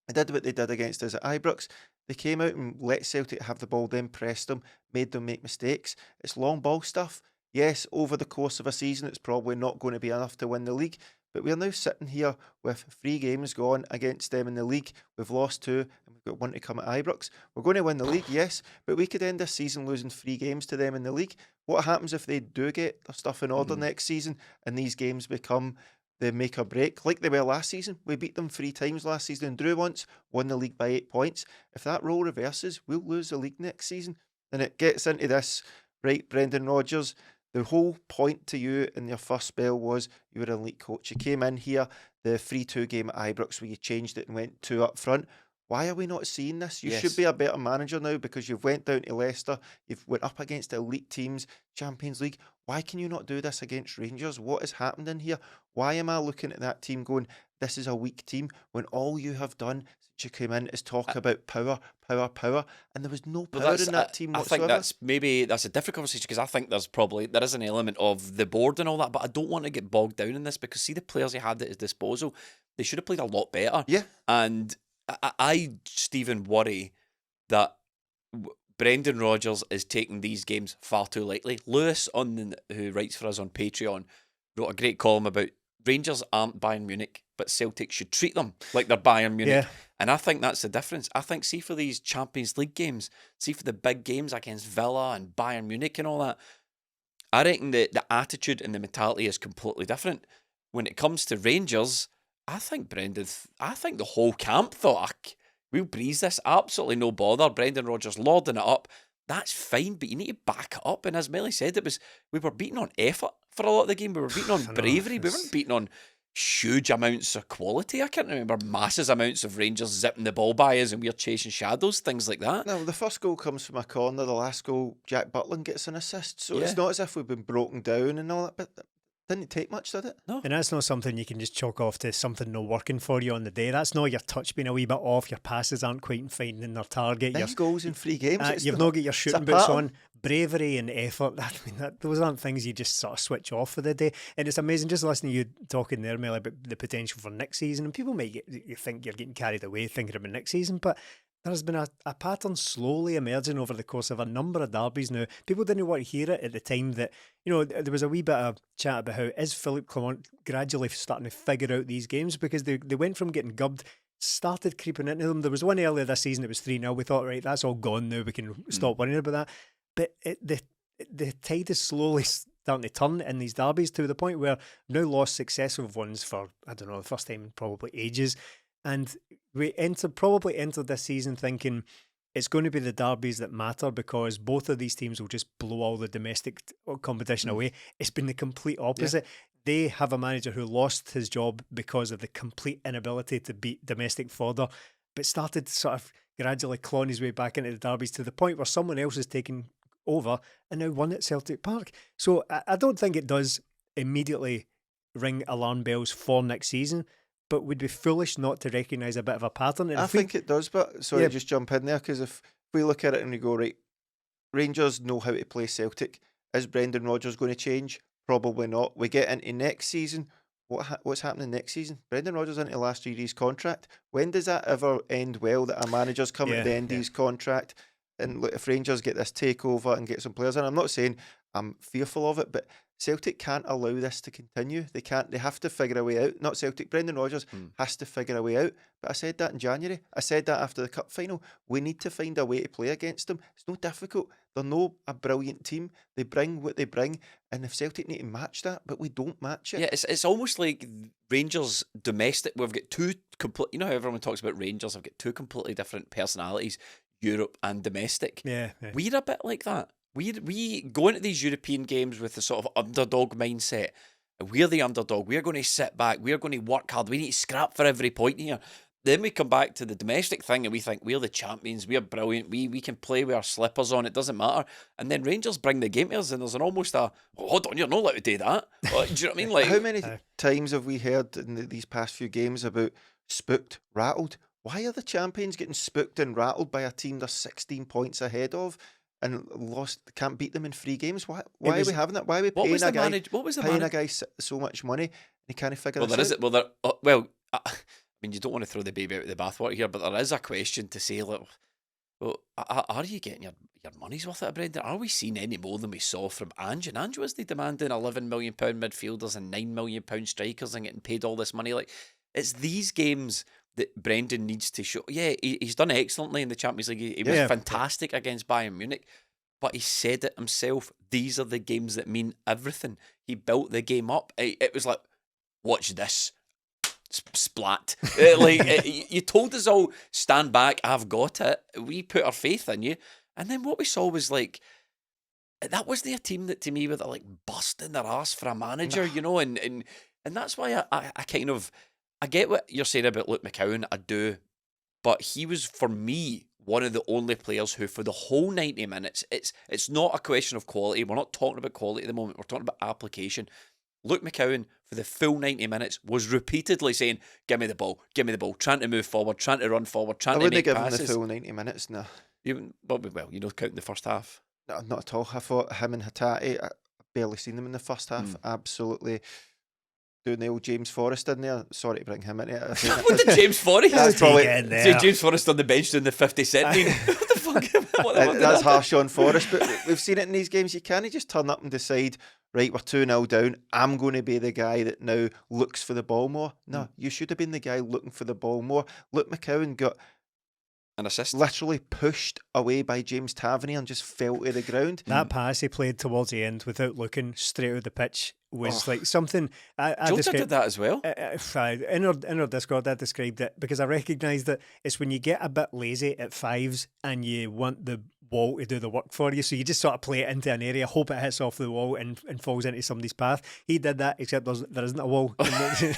They did what they did against us at Ibrox. They came out and let Celtic have the ball, then pressed them, made them make mistakes. It's long ball stuff. Yes, over the course of a season, it's probably not going to be enough to win the league. But we're now sitting here with 3 games gone against them in the league. We've lost 2 and we've got 1 to come at Ibrox. We're going to win the league, yes, but we could end this season losing 3 games to them in the league. What happens if they do get their stuff in order next season and these games become the make or break, like they were last season? We beat them 3 times last season and drew once, won the league by 8 points. If that role reverses, we'll lose the league next season. And it gets into this, right, Brendan Rodgers, the whole point to you in your first spell was you were an elite coach. You came in here, the 3-2 game at Ibrox where you changed it and went 2 up front. Why are we not seeing this? You should be a better manager now because you've went down to Leicester, you've went up against elite teams, Champions League. Why can you not do this against Rangers? What has happened in here? Why am I looking at that team going, this is a weak team, when all you have done since you came in is talk about power, and there was no power in that team whatsoever? I think that's a different conversation because I think there is an element of the board and all that, but I don't want to get bogged down in this because see the players he had at his disposal, they should have played a lot better. Yeah. And I Stephen, worry that Brendan Rodgers is taking these games far too lightly. Lewis, who writes for us on Patreon, wrote a great column about Rangers aren't Bayern Munich, but Celtic should treat them like they're Bayern Munich. Yeah. And I think that's the difference. I think, see for these Champions League games, see for the big games against Villa and Bayern Munich and all that, I reckon the attitude and the mentality is completely different. When it comes to Rangers, I think the whole camp thought, we'll breeze this, absolutely no bother. Brendan Rodgers lording it up. That's fine, but you need to back it up. And as Melly said, we were beaten on effort for a lot of the game. We were beaten on bravery. We weren't beaten on huge amounts of quality. I can't remember massive amounts of Rangers zipping the ball by us and we're chasing shadows, things like that. No, the first goal comes from a corner. The last goal, Jack Butland gets an assist. So it's not as if we've been broken down and all that, but didn't take much, did it? No. And that's not something you can just chalk off to something not working for you on the day. That's not your touch being a wee bit off, your passes aren't quite finding their target. 9 goals in 3 games. You've not got your shooting boots on. Bravery and effort, those aren't things you just sort of switch off for the day. And it's amazing just listening to you talking there, Mel, about the potential for next season. And people might you think you're getting carried away thinking about next season, but there's been a pattern slowly emerging over the course of a number of derbies now. People didn't want to hear it at the time that, there was a wee bit of chat about how is Philippe Clement gradually starting to figure out these games, because they went from getting gubbed, started creeping into them. There was one earlier this season, it was 3-0. We thought, right, that's all gone now, we can stop worrying about that. But the tide is slowly starting to turn in these derbies to the point where we've now lost successive ones for, I don't know, the first time in probably ages. And we probably entered this season thinking it's going to be the derbies that matter, because both of these teams will just blow all the domestic competition away. It's been the complete opposite. Yeah. They have a manager who lost his job because of the complete inability to beat domestic fodder, but started sort of gradually clawing his way back into the derbies to the point where someone else is taking over and now won at Celtic Park. So I don't think it does immediately ring alarm bells for next season, but would be foolish not to recognise a bit of a pattern. And I think it does, but sorry, just jump in there, because if we look at it and we go, right, Rangers know how to play Celtic. Is Brendan Rodgers going to change? Probably not. We get into next season. What's happening next season? Brendan Rodgers into last year of his contract. When does that ever end well, that a manager's come at the end of his contract? And look, if Rangers get this takeover and get some players in, I'm not saying I'm fearful of it, but Celtic can't allow this to continue. They can't. They have to figure a way out. Not Celtic. Brendan Rodgers has to figure a way out. But I said that in January. I said that after the cup final. We need to find a way to play against them. It's no difficult. They're no a brilliant team. They bring what they bring, and if Celtic need to match that, but we don't match it. Yeah, it's almost like Rangers domestic. We've got two complete. You know how everyone talks about Rangers? I've got two completely different personalities, Europe and domestic. Yeah. We're a bit like that. We go into these European games with the sort of underdog mindset. We're the underdog. We're going to sit back. We're going to work hard. We need to scrap for every point here. Then we come back to the domestic thing and we think we're the champions. We're brilliant. We can play with our slippers on. It doesn't matter. And then Rangers bring the game to us, and there's almost hold on, you're not allowed to do that. Do you know what I mean? Like, how many times have we heard in these past few games about spooked, rattled? Why are the champions getting spooked and rattled by a team they're 16 points ahead of and can't beat them in 3 games? Why are we having that? Why are we paying a guy so much money and he can't figure this out? I mean, you don't want to throw the baby out with the bathwater here, but there is a question to say, like, well, are you getting your money's worth out of Brendan? Are we seeing any more than we saw from Ange? And Ange was demanding £11 million midfielders and £9 million strikers and getting paid all this money. Like, it's these games that Brendan needs to show. Yeah, he's done excellently in the Champions League. He was fantastic against Bayern Munich, but he said it himself. These are the games that mean everything. He built the game up. It was like, watch this. Splat. You told us all, stand back, I've got it. We put our faith in you. And then what we saw was like, that wasn't a team that to me were like busting their ass for a manager, and that's why I kind of, I get what you're saying about Luke McCowan, I do, but he was, for me, one of the only players who, for the whole 90 minutes, it's not a question of quality. We're not talking about quality at the moment. We're talking about application. Luke McCowan, for the full 90 minutes, was repeatedly saying, give me the ball, trying to move forward, trying to run forward, trying to make passes. I wouldn't give him the full 90 minutes, no. Counting the first half. No, not at all. I thought him and Hatate, I barely seen them in the first half. Absolutely doing the old James Forrest in there. Sorry to bring him into it. What did James Forrest? That's probably James Forrest on the bench doing the 50 cent meme. What the fuck? What the fuck that's harsh on Forrest, but we've seen it in these games. You can't just turn up and decide, right, we're 2-0 down. I'm going to be the guy that now looks for the ball more. No, you should have been the guy looking for the ball more. Luke McCowan got an assist, literally pushed away by James Tavernier and just fell to the ground. That pass he played towards the end without looking straight out the pitch was like something. Jota did that as well. In our Discord, I described it because I recognised that it's when you get a bit lazy at fives and you want the wall to do the work for you, so you just sort of play it into an area, hope it hits off the wall and falls into somebody's path. He did that, except there isn't a wall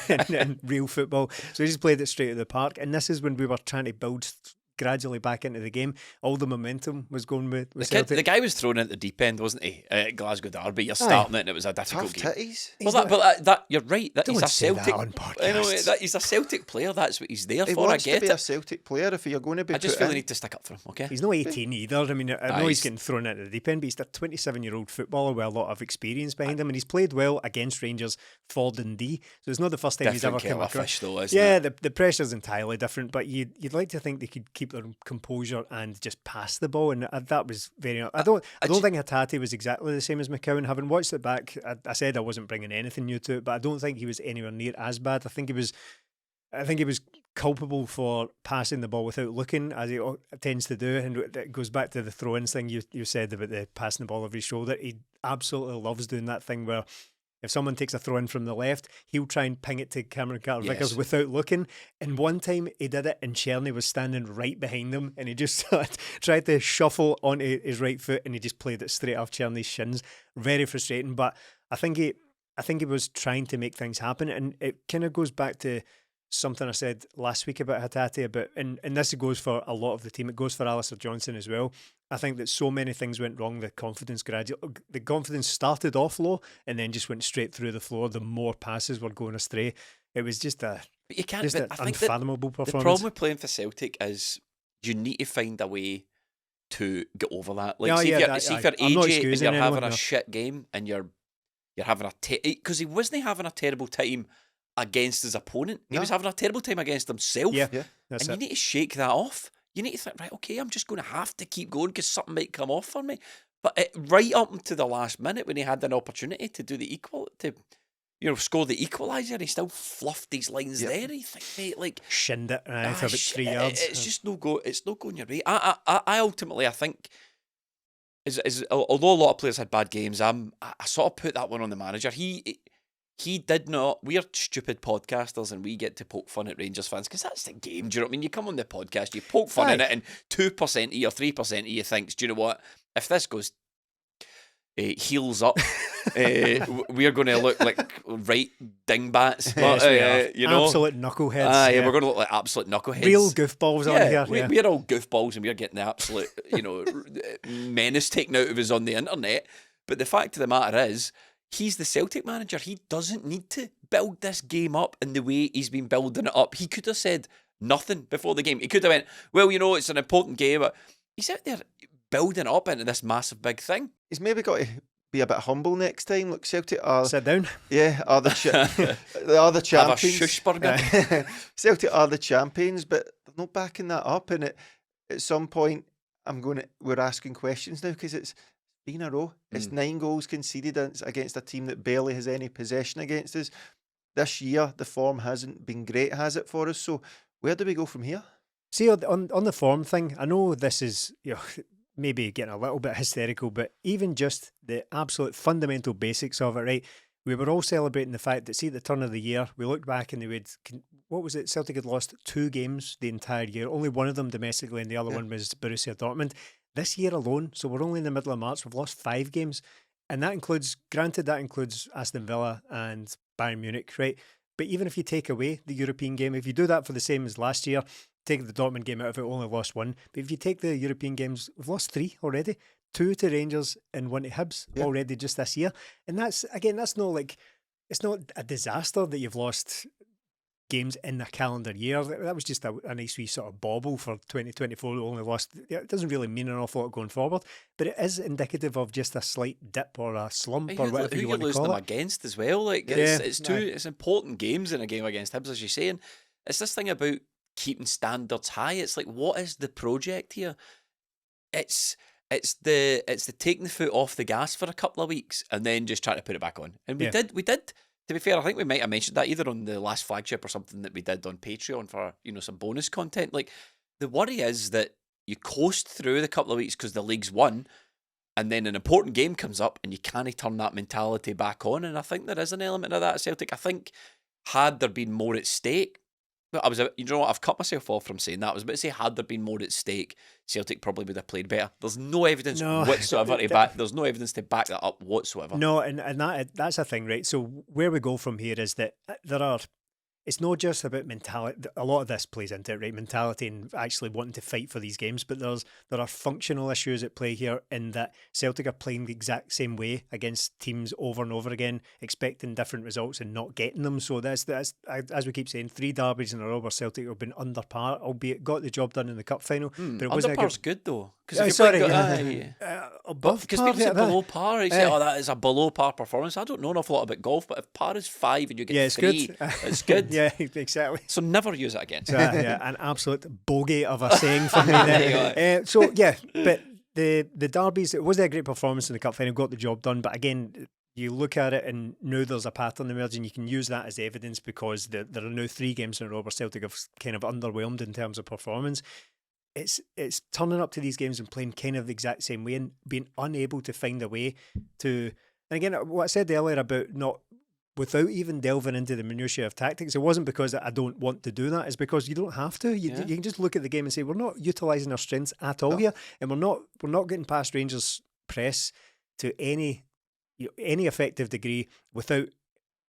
in real football, so he just played it straight to the park. And this is when we were trying to build gradually back into the game. All the momentum was going with Celtic. The guy was thrown into the deep end, wasn't he? At Glasgow Derby, you're starting it and it was a difficult game. Titties. Well, that you're right. He's a Celtic. I know he's a Celtic player. That's what he's there He for. wants I get to be it. a Celtic player if you're going to be. I just feel they need to stick up for him. Okay. He's not 18 either. I mean, I know he's getting thrown into the deep end, but he's a 27-year-old footballer with a lot of experience behind him, and he's played well against Rangers for Dundee. So it's not the first time he's ever come across. Fish, though, isn't it? The pressure's entirely different, but you'd like to think they could keep their composure and just pass the ball, and that was very. I don't think Hatate was exactly the same as McCowan. Having watched it back, I said I wasn't bringing anything new to it, but I don't think he was anywhere near as bad. I think he was culpable for passing the ball without looking, as he tends to do, and it goes back to the throw-ins thing you said about the passing the ball over his shoulder. He absolutely loves doing that thing where if someone takes a throw in from the left, he'll try and ping it to Cameron Carter-Vickers without looking. And one time he did it and Cherny was standing right behind him and he just tried to shuffle onto his right foot and he just played it straight off Cherny's shins. Very frustrating, but I think he was trying to make things happen, and it kind of goes back to something I said last week about Hatate, and this goes for a lot of the team. It goes for Alistair Johnston as well. I think that so many things went wrong. The confidence started off low and then just went straight through the floor. The more passes were going astray. It was just an unfathomable performance. The problem with playing for Celtic is you need to find a way to get over that. Like, see if you're AJ and you're having a shit game and you're having because he wasn't having a terrible time against his opponent. He was having a terrible time against himself. Yeah, and you need to shake that off. You need to think, right, okay, I'm just going to have to keep going because something might come off for me. But right up to the last minute when he had an opportunity to do the score the equaliser, he still fluffed these lines there. You think, mate, like shinned it for about 3 yards. It's just no go. It's not going your way. I ultimately, I think, although a lot of players had bad games, I sort of put that one on the manager. He did not. We are stupid podcasters and we get to poke fun at Rangers fans because that's the game. Do you know what I mean? You come on the podcast, you poke fun in it, and 2% of you or 3% of you thinks, do you know what? If this goes heels up, we're going to look like right dingbats. But, you know, absolute knuckleheads. We're going to look like absolute knuckleheads. Real goofballs on here. We're all goofballs and we're getting the absolute, menace taken out of us on the internet. But the fact of the matter is, he's the Celtic manager. He doesn't need to build this game up in the way he's been building it up. He could have said nothing before the game. He could have went, well, it's an important game. But he's out there building it up into this massive big thing. He's maybe got to be a bit humble next time. Look, Celtic are... Sit down. Yeah, they are the champions. Have a shush burger. Celtic are the champions, but they're not backing that up. And at some point, we're asking questions now because it's been a row. It's 9 goals conceded against a team that barely has any possession against us. This year, the form hasn't been great, has it, for us? So where do we go from here? See, on the form thing, I know this is maybe getting a little bit hysterical, but even just the absolute fundamental basics of it, right? We were all celebrating the fact that, see, at the turn of the year, we looked back and what was it? Celtic had lost 2 games the entire year, only one of them domestically and the other one was Borussia Dortmund. This year alone, so we're only in the middle of March, we've lost 5 games. And that includes Aston Villa and Bayern Munich, right? But even if you take away the European game, if you do that for the same as last year, take the Dortmund game out of it, only lost 1. But if you take the European games, we've lost 3 already. 2 to Rangers and 1 to Hibs already just this year. And that's not a disaster that you've lost games in a calendar year. That was just a nice wee sort of bauble for 2024. Only lost. It doesn't really mean an awful lot going forward, but it is indicative of just a slight dip or a slump or whatever you want to losing call them it. against as well. Like it's important games in a game against Hibs, as you say. And it's this thing about keeping standards high. It's like, what is the project here? It's the taking the foot off the gas for a couple of weeks and then just trying to put it back on. And we did. To be fair, I think we might have mentioned that either on the last flagship or something that we did on Patreon for, some bonus content. Like, the worry is that you coast through the couple of weeks because the league's won, and then an important game comes up and you can't turn that mentality back on. And I think there is an element of that at Celtic. I think had there been more at stake, I've cut myself off from saying that. I was about to say, had there been more at stake, Celtic probably would have played better. There's no evidence whatsoever to back. There's no evidence to back that up whatsoever. No, and that's a thing, right? So where we go from here is that it's not just about mentality. A lot of this plays into it, right? Mentality and actually wanting to fight for these games. But there are functional issues at play here in that Celtic are playing the exact same way against teams over and over again, expecting different results and not getting them. So that's as we keep saying, 3 derbies in a row where Celtic have been under par, albeit got the job done in the cup final. But it was under par's good though. Above because par, people say below par. You say, that is a below par performance. I don't know an awful lot about golf, but if par is 5 and you get 3, it's good. Yeah, exactly. So never use it again. An absolute bogey of a saying for me there. But the derbies, it was a great performance in the cup final, got the job done. But again, you look at it and now there's a pattern emerging. You can use that as evidence because there are now 3 games in a row where Celtic have kind of underwhelmed in terms of performance. It's turning up to these games and playing kind of the exact same way and being unable to find a way to. And again, what I said earlier about not, without even delving into the minutiae of tactics, it wasn't because I don't want to do that. It's because you don't have to. You can just look at the game and say we're not utilising our strengths at all here, and we're not getting past Rangers' press to any effective degree without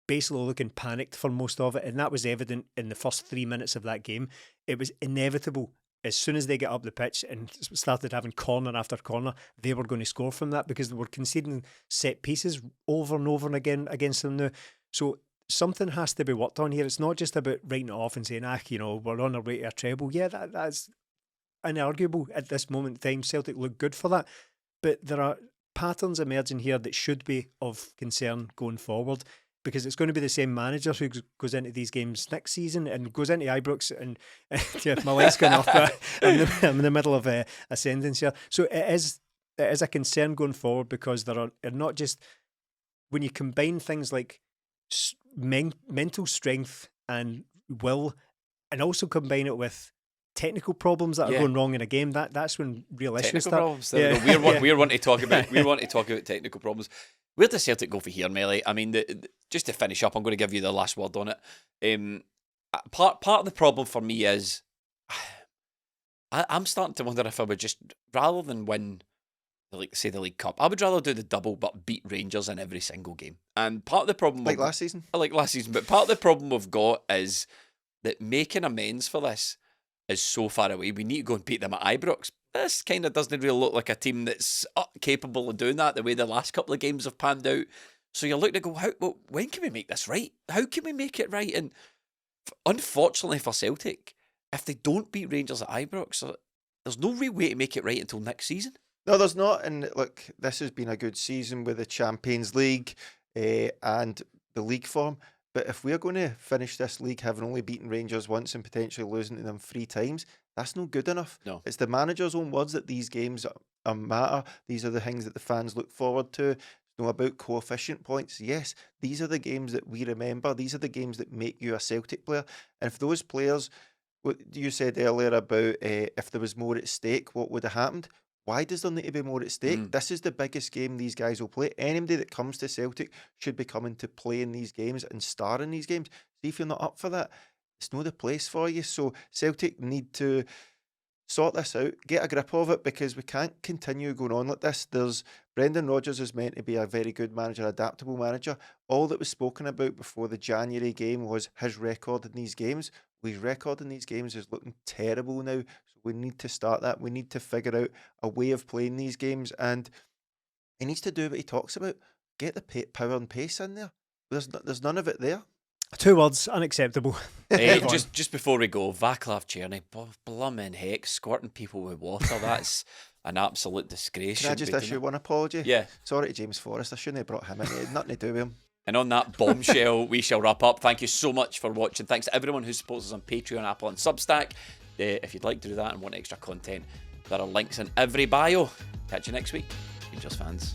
basically looking panicked for most of it. And that was evident in the first 3 minutes of that game. It was inevitable. As soon as they get up the pitch and started having corner after corner, they were going to score from that because they were conceding set pieces over and over and again against them now. So something has to be worked on here. It's not just about writing it off and saying, we're on our way to a treble. Yeah, that's inarguable at this moment in time. Celtic look good for that. But there are patterns emerging here that should be of concern going forward, because it's going to be the same manager who goes into these games next season and goes into Ibrox and my light's going off, but I'm in the middle of a sentence here. So it is a concern going forward because there are not just, when you combine things like mental strength and will, and also combine it with technical problems that are going wrong in a game, that's when real issues start. Problems. We're wanting to talk about technical problems. Where does Celtic go for here, Melly? I mean, just to finish up, I'm going to give you the last word on it. Part of the problem for me is I'm starting to wonder if I would just, rather than win, the League Cup, I would rather do the double but beat Rangers in every single game. And part of the problem, last season, but part of the problem we've got is that making amends for this is so far away. We need to go and beat them at Ibrox. This kind of doesn't really look like a team that's capable of doing that the way the last couple of games have panned out. So you're looking to go, when can we make this right? How can we make it right? And unfortunately for Celtic, if they don't beat Rangers at Ibrox, there's no real way to make it right until next season. No, there's not. And look, this has been a good season with the Champions League and the league form. But if we're going to finish this league having only beaten Rangers once and potentially losing to them 3 times, that's not good enough. No. It's the manager's own words that these games matter. These are the things that the fans look forward to. It's not about coefficient points. Yes, these are the games that we remember. These are the games that make you a Celtic player. And if those players, what you said earlier about if there was more at stake, what would have happened? Why does there need to be more at stake? This is the biggest game these guys will play. Anybody that comes to Celtic should be coming to play in these games and star in these games. See, if you're not up for that, it's not the place for you. So Celtic need to sort this out, get a grip of it, because we can't continue going on like this. Brendan Rodgers is meant to be a very good manager, adaptable manager. All that was spoken about before the January game was his record in these games. His record in these games is looking terrible now. So we need to start that. We need to figure out a way of playing these games. And he needs to do what he talks about. Get the power and pace in there. There's none of it there. 2 words, unacceptable. Just before we go, Vaclav Černý, blooming heck, squirting people with water. That's an absolute disgrace. Can I just issue one apology? Yeah. Sorry to James Forrest. I shouldn't have brought him in. He had nothing to do with him. And on that bombshell, we shall wrap up. Thank you so much for watching. Thanks to everyone who supports us on Patreon, Apple and Substack. If you'd like to do that and want extra content, there are links in every bio. Catch you next week, Rangers fans.